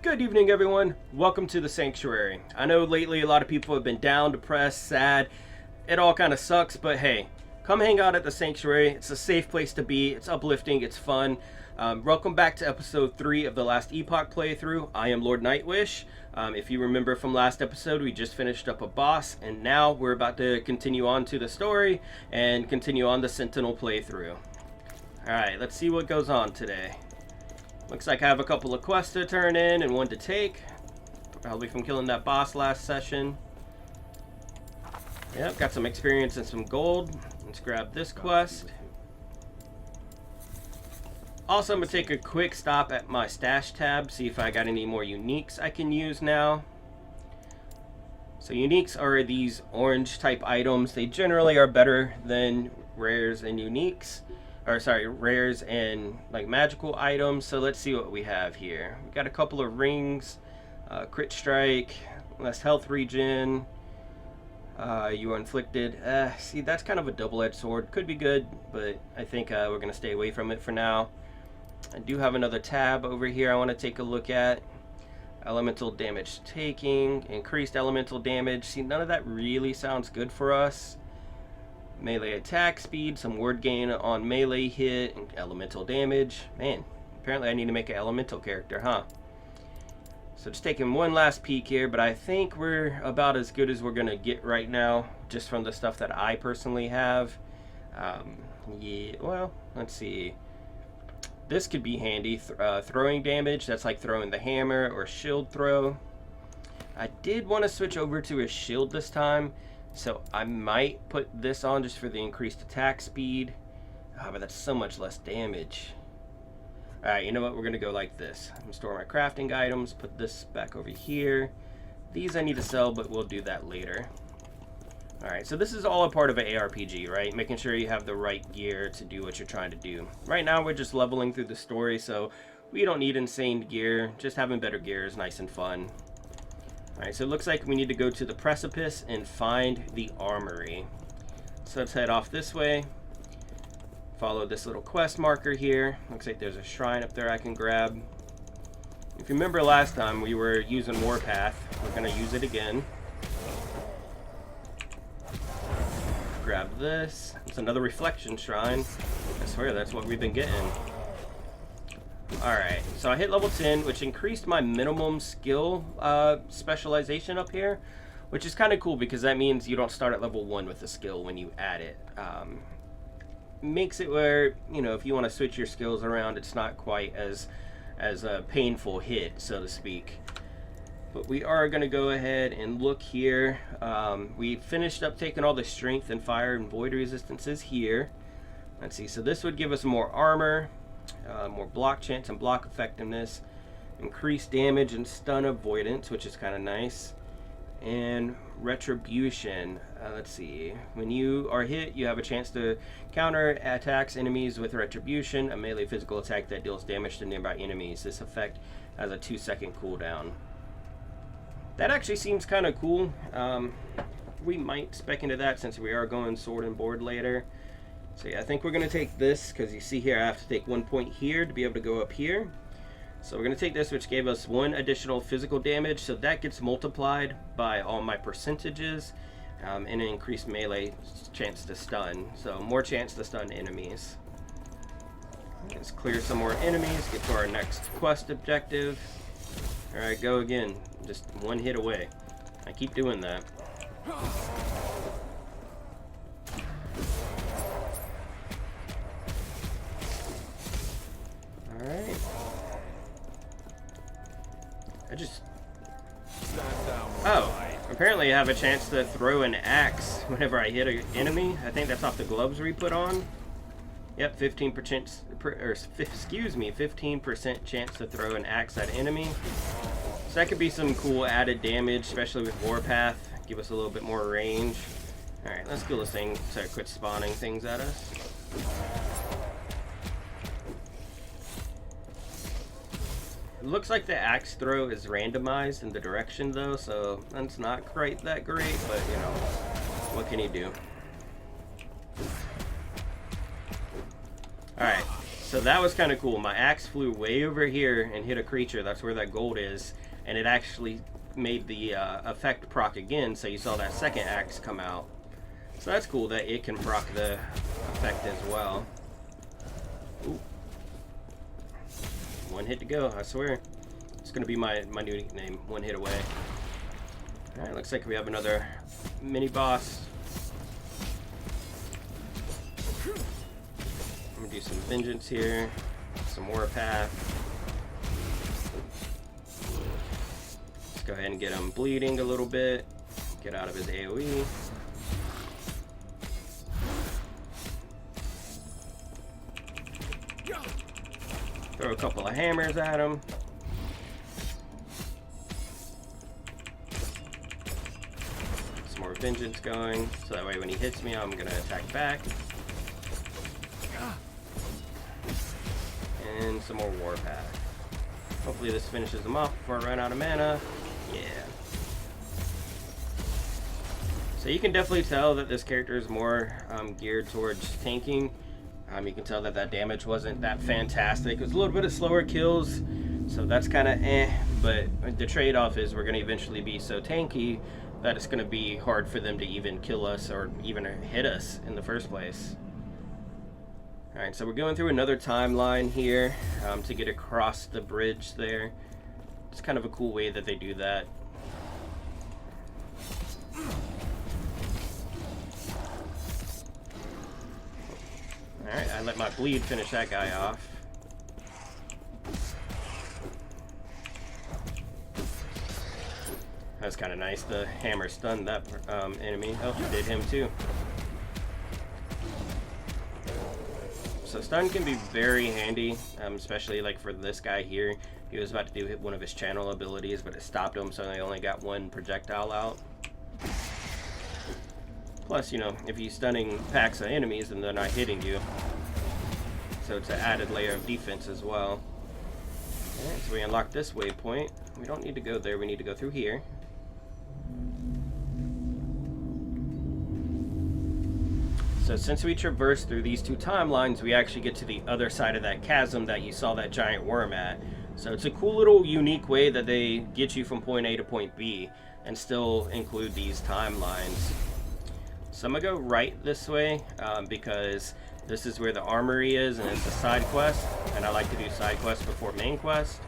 Good evening, everyone. Welcome to the Sanctuary. I know lately a lot of people have been down, depressed, sad. It all kind of sucks, but hey, come hang out at the Sanctuary. It's a safe place to be. It's uplifting. It's fun. Welcome back to episode 3 of the Last Epoch playthrough. I am Lord Nightwish. If you remember from last episode, we just finished up a boss, and now we're about to continue on to the story and continue on the Sentinel playthrough. Alright, let's see what goes on today. Looks like I have a couple of quests to turn in and one to take. Probably from killing that boss last session. Yep, got some experience and some gold. Let's grab this quest. Also, I'm going to take a quick stop at my stash tab, see if I got any more uniques I can use now. So uniques are these orange type items. They generally are better than rares and uniques. Or sorry, rares and like magical items. So let's see what we have here. We got a couple of rings, crit strike, less health regen. You are inflicted. See, that's kind of a double-edged sword. Could be good, but I think we're gonna stay away from it for now. I do have another tab over here I want to take a look at. Elemental damage taking, increased elemental damage. See, none of that really sounds good for us. Melee attack speed, some word gain on melee hit, and elemental damage. Man, apparently I need to make an elemental character, huh? So just taking one last peek here, but I think we're about as good as we're gonna get right now, just from the stuff that I personally have. Yeah, well, let's see. This could be handy. Throwing damage, that's like throwing the hammer or shield throw. I did want to switch over to a shield this time. So I might put this on just for the increased attack speed. But that's so much less damage. Alright, you know what? We're going to go like this. I'm going to store my crafting items. Put this back over here. These I need to sell, but we'll do that later. Alright, so this is all a part of an ARPG, right? Making sure you have the right gear to do what you're trying to do. Right now we're just leveling through the story, so we don't need insane gear. Just having better gear is nice and fun. Alright, so it looks like we need to go to the precipice and find the armory. So let's head off this way. Follow this little quest marker here. Looks like there's a shrine up there I can grab. If you remember last time, we were using Warpath. We're going to use it again. Grab this. It's another reflection shrine. I swear that's what we've been getting. Alright, so I hit level 10, which increased my minimum skill specialization up here, which is kind of cool because that means you don't start at level 1 with a skill when you add it. Makes it where, you know, if you want to switch your skills around, it's not quite as a painful hit, so to speak. But we are going to go ahead and look here. We finished up taking all the strength and fire and void resistances here. Let's see, so this would give us more armor. More block chance and block effectiveness, increased damage and stun avoidance, which is kind of nice, and retribution. Let's see, when you are hit, you have a chance to counter attacks enemies with retribution, a melee physical attack that deals damage to nearby enemies. This effect has a 2-second cooldown. That actually seems kind of cool. We might spec into that since we are going sword and board later. So yeah, I think we're going to take this, because you see here I have to take 1 point here to be able to go up here. So we're going to take this, which gave us 1 additional physical damage, so that gets multiplied by all my percentages, and an increased melee chance to stun, so more chance to stun enemies. Let's clear some more enemies, get to our next quest objective. Alright, go again, just 1 hit away. I keep doing that. Alright. Oh, apparently I have a chance to throw an axe whenever I hit an enemy. I think that's off the gloves we put on. Yep, 15% chance to throw an axe at enemy. So that could be some cool added damage, especially with Warpath. Give us a little bit more range. Alright, let's kill this thing so it quits spawning things at us. It looks like the axe throw is randomized in the direction though, so that's not quite that great, but you know, what can you do? Alright, So that was kind of cool. My axe flew way over here and hit a creature. That's where that gold is. And it actually made the effect proc again. So you saw that second axe come out. So that's cool that it can proc the effect as well. Ooh. One hit to go, I swear. It's going to be my new nickname. One hit away. Alright, looks like we have another mini boss. I'm gonna do some vengeance here, some warpath. Let's go ahead and get him bleeding a little bit. Get out of his AoE. Throw a couple of hammers at him. Some more vengeance going, so that way when he hits me, I'm gonna attack back. And some more warpath. Hopefully this finishes him off before I run out of mana. Yeah. So you can definitely tell that this character is more geared towards tanking. You can tell that that damage wasn't that fantastic. It was a little bit of slower kills, so that's kind of but the trade-off is we're going to eventually be so tanky that it's going to be hard for them to even kill us or even hit us in the first place. Alright, so we're going through another timeline here to get across the bridge there. It's kind of a cool way that they do that. Alright, I let my bleed finish that guy off. That was kind of nice. The hammer stunned that enemy. Oh, it did him too. So stun can be very handy, especially like for this guy here. He was about to do one of his channel abilities, but it stopped him, so they only got one projectile out. Plus, you know, if you're stunning packs of enemies, then they're not hitting you. So it's an added layer of defense as well. Alright, so we unlock this waypoint. We don't need to go there, we need to go through here. So since we traverse through these two timelines, we actually get to the other side of that chasm that you saw that giant worm at. So it's a cool little unique way that they get you from point A to point B and still include these timelines. So I'm gonna go right this way because this is where the armory is and it's a side quest, and I like to do side quests before main quest.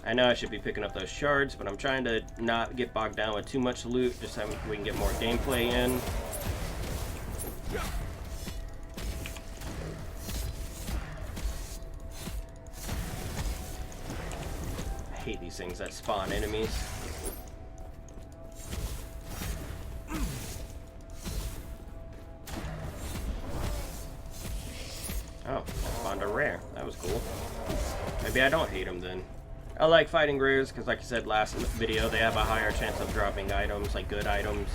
I know I should be picking up those shards, but I'm trying to not get bogged down with too much loot, just so we can get more gameplay in. I hate these things that spawn enemies. Oh, I spawned a rare. That was cool. Maybe I don't hate them then. I like fighting rares because, like I said last video, they have a higher chance of dropping items, like good items.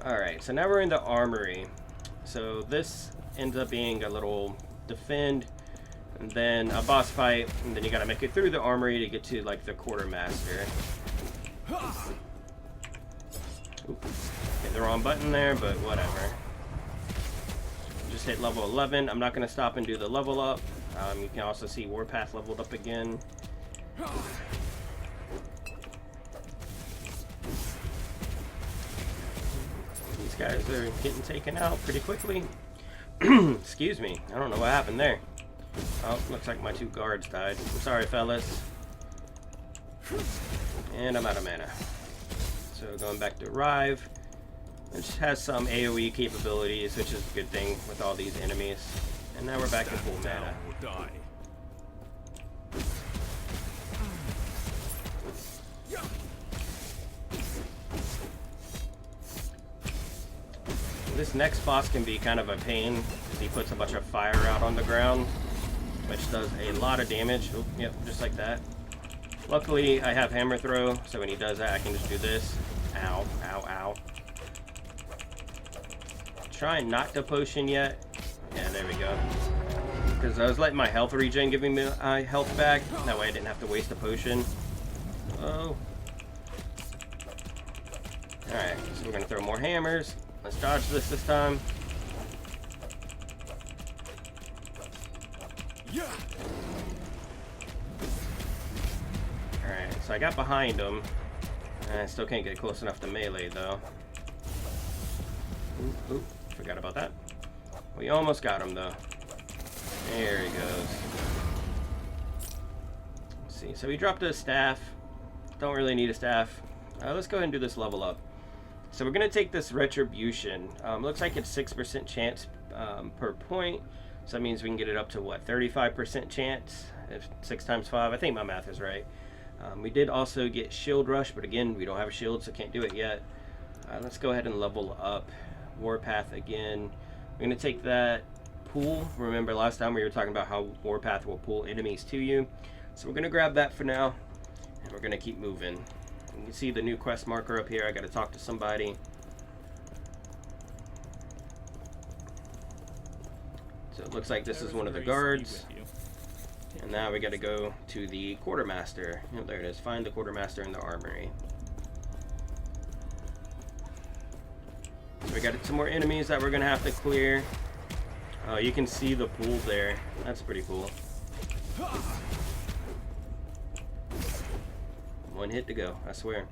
Alright, so now we're in the armory. So this ends up being a little defend, and then a boss fight, and then you gotta make it through the armory to get to like the quartermaster. Oop. Hit the wrong button there, but whatever. Just hit level 11. I'm not going to stop and do the level up. You can also see Warpath leveled up again. These guys are getting taken out pretty quickly. Excuse me. I don't know what happened there. Oh, looks like my two guards died. I'm sorry, fellas. And I'm out of mana. So going back to Rive, which has some AoE capabilities, which is a good thing with all these enemies. And now we're back to full mana. This next boss can be kind of a pain because he puts a bunch of fire out on the ground, which does a lot of damage. Oh, yep, just like that. Luckily, I have hammer throw, so when he does that, I can just do this. Ow, ow, ow. Trying not to potion yet, Yeah, there we go. Because I was letting my health regen giving me health back. That way I didn't have to waste a potion. Oh. Alright, so we're going to throw more hammers. Let's dodge this time. Alright, so I got behind him. I still can't get close enough to melee, though. Oop, forgot about that. We almost got him, though. There he goes. Let's see, so he dropped a staff. Don't really need a staff. Let's go ahead and do this level up. So we're going to take this Retribution. Looks like it's 6% chance per point. So that means we can get it up to, what, 35% chance? If 6 times 5. I think my math is right. We did also get Shield Rush, but again, we don't have a shield, so can't do it yet. Let's go ahead and level up Warpath again. We're going to take that pool. Remember last time we were talking about how Warpath will pull enemies to you. So we're going to grab that for now, and we're going to keep moving. You can see the new quest marker up here. I got to talk to somebody. So it looks like this is one of the guards. And now we got to go to the quartermaster. Oh, there it is. Find the quartermaster in the armory. So we got some more enemies that we're going to have to clear. Oh, you can see the pool there. That's pretty cool. One hit to go, I swear.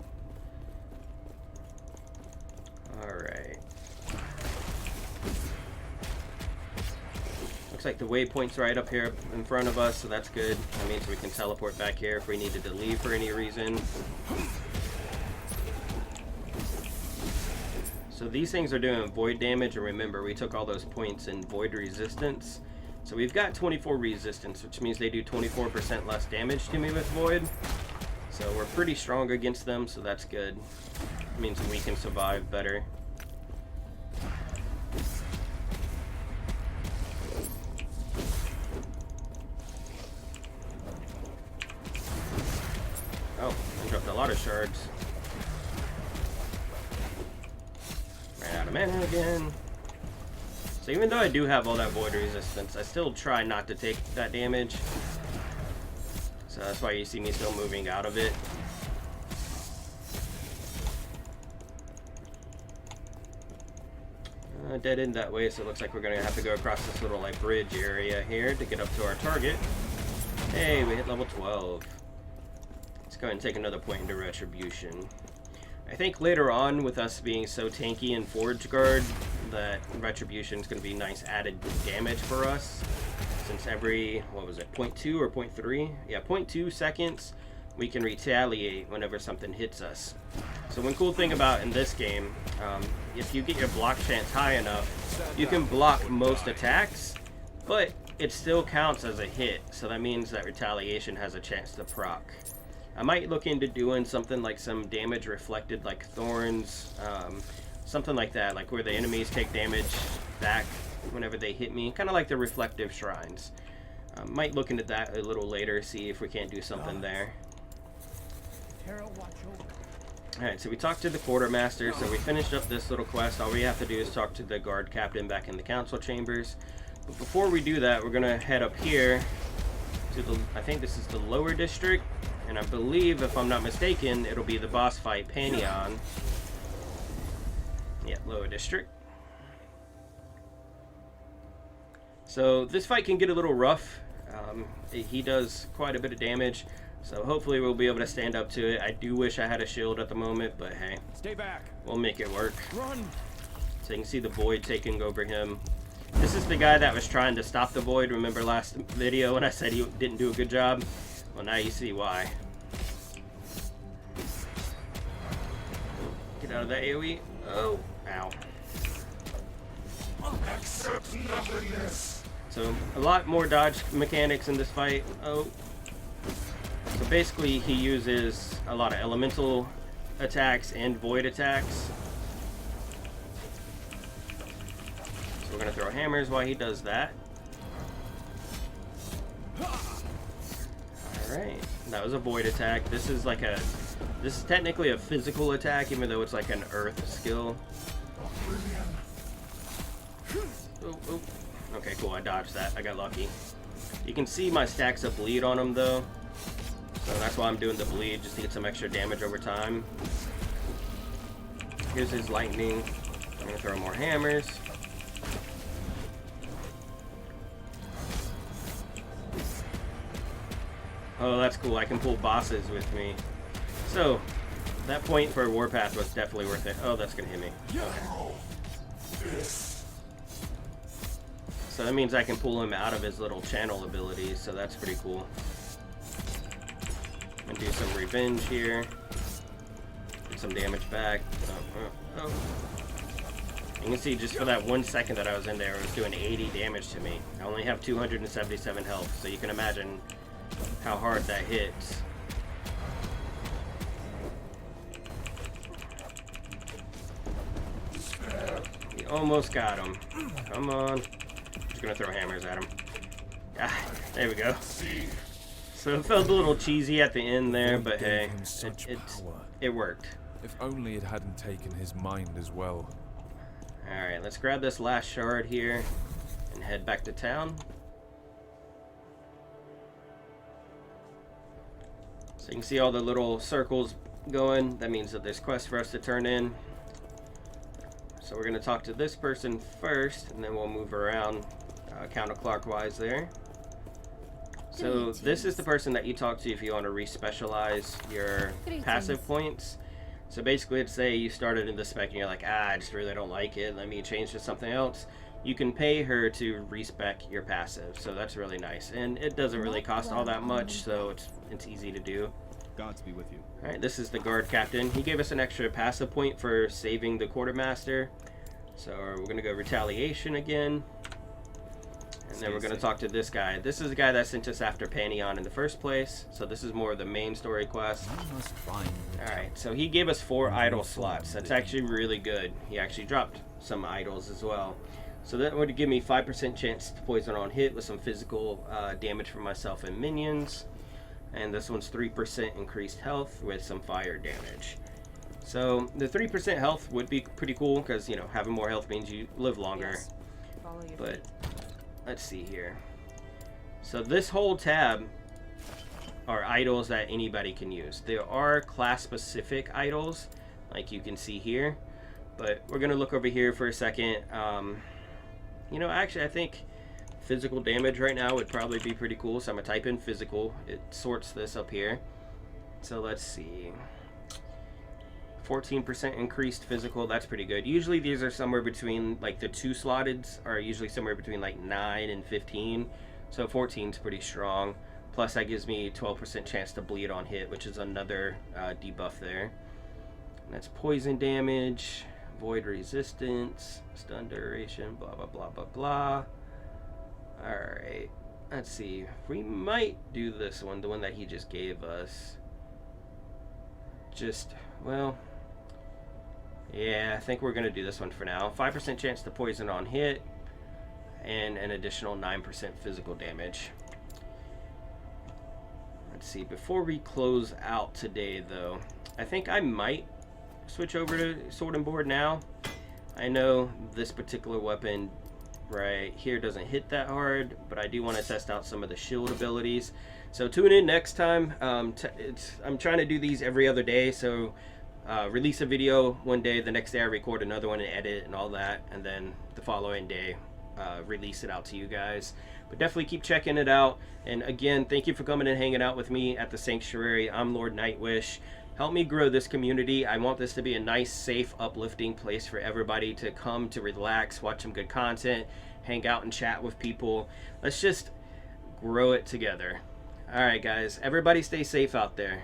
Alright. Looks like the waypoint's right up here in front of us, so that's good. That means we can teleport back here if we needed to leave for any reason. So these things are doing void damage, and remember, we took all those points in void resistance. So we've got 24 resistance, which means they do 24% less damage to me with void. So we're pretty strong against them, so that's good. It means we can survive better. Oh, I dropped a lot of shards. Ran out of mana again. So even though I do have all that void resistance, I still try not to take that damage. So that's why you see me still moving out of it. Dead end that way, so it looks like we're going to have to go across this little like bridge area here to get up to our target. Hey, we hit level 12. Let's go ahead and take another point into Retribution. I think later on, with us being so tanky in Forge Guard, that Retribution is going to be nice added damage for us. Since every, what was it, 0.2 or 0.3? Yeah, 0.2 seconds, we can retaliate whenever something hits us. So one cool thing about in this game, if you get your block chance high enough, you can block most attacks, but it still counts as a hit. So that means that retaliation has a chance to proc. I might look into doing something like some damage reflected, like thorns, something like that, like where the enemies take damage back whenever they hit me, kind of like the reflective shrines. Might look into that a little later, see if we can't do something there. Alright, so we talked to the quartermaster, so we finished up this little quest. All we have to do is talk to the guard captain back in the council chambers. But before we do that, we're going to head up here to the, I think this is the lower district, and I believe, if I'm not mistaken, it'll be the boss fight, Pantheon. Yeah, lower district. So this fight can get a little rough. He does quite a bit of damage, so hopefully we'll be able to stand up to it. I do wish I had a shield at the moment, but hey, stay back. We'll make it work. Run. So you can see the void taking over him. This is the guy that was trying to stop the void. Remember last video when I said he didn't do a good job? Well, now you see why. Get out of that AoE. Oh, ow. Accept nothingness. So a lot more dodge mechanics in this fight. Oh. So basically he uses a lot of elemental attacks and void attacks. So we're going to throw hammers while he does that. Alright. That was a void attack. This is like a... This is technically a physical attack, even though it's like an earth skill. Oh, oh. Okay, cool. I dodged that. I got lucky. You can see my stacks of bleed on him, though. So that's why I'm doing the bleed, just to get some extra damage over time. Here's his lightning. I'm going to throw more hammers. Oh, that's cool. I can pull bosses with me. So, that point for Warpath was definitely worth it. Oh, that's going to hit me. Okay. So that means I can pull him out of his little channel abilities, so that's pretty cool. And do some revenge here. Get some damage back. Oh. You can see just for that 1 second that I was in there, it was doing 80 damage to me. I only have 277 health, so you can imagine how hard that hits. You almost got him. Come on. Just gonna throw hammers at him. Ah, there we go. So it felt a little cheesy at the end there, but hey, it worked. If only it hadn't taken his mind as well. Alright, let's grab this last shard here and head back to town. So you can see all the little circles going. That means that there's quests for us to turn in. So we're going to talk to this person first, and then we'll move around counterclockwise there. So this is the person that you talk to if you want to re-specialize your passive points. So basically, let's say you started in the spec and you're like, I just really don't like it. Let me change to something else. You can pay her to respec your passive. So that's really nice. And it doesn't really cost all that much, so it's easy to do. Gods be with you. All right, this is the guard captain. He gave us an extra passive point for saving the quartermaster. So we're going to go retaliation again. And then we're going to talk to this guy. This is the guy that sent us after Pantheon in the first place. So this is more of the main story quest. Alright, so he gave us 4 idol slots. That's actually really good. He actually dropped some idols as well. So that would give me 5% chance to poison on hit with some physical damage for myself and minions. And this one's 3% increased health with some fire damage. So the 3% health would be pretty cool because, you know, having more health means you live longer. Yes. But let's see here. So this whole tab are idols that anybody can use. There are class-specific idols, like you can see here. But we're going to look over here for a second. You know, actually, I think physical damage right now would probably be pretty cool. So I'm going to type in physical. It sorts this up here. So let's see. 14% increased physical. That's pretty good. Usually these are somewhere between, like the 2 slotteds are usually somewhere between like 9 and 15. So 14 is pretty strong. Plus that gives me 12% chance to bleed on hit, which is another debuff there. And that's poison damage, void resistance, stun duration, blah, blah, blah, blah, blah. Alright, let's see. We might do this one, the one that he just gave us. Well, yeah, I think we're going to do this one for now. 5% chance to poison on hit, and an additional 9% physical damage. Let's see, before we close out today, though, I think I might switch over to sword and board now. I know this particular weapon right here doesn't hit that hard, but I do want to test out some of the shield abilities. So tune in next time. I'm trying to do these every other day, so release a video one day, the next day I record another one and edit and all that, and then the following day release it out to you guys. But definitely keep checking it out. And again, thank you for coming and hanging out with me at the Sanctuary. I'm Lord Nightwish. Help me grow this community. I want this to be a nice, safe, uplifting place for everybody to come to relax, watch some good content, hang out and chat with people. Let's just grow it together. All right, guys. Everybody stay safe out there.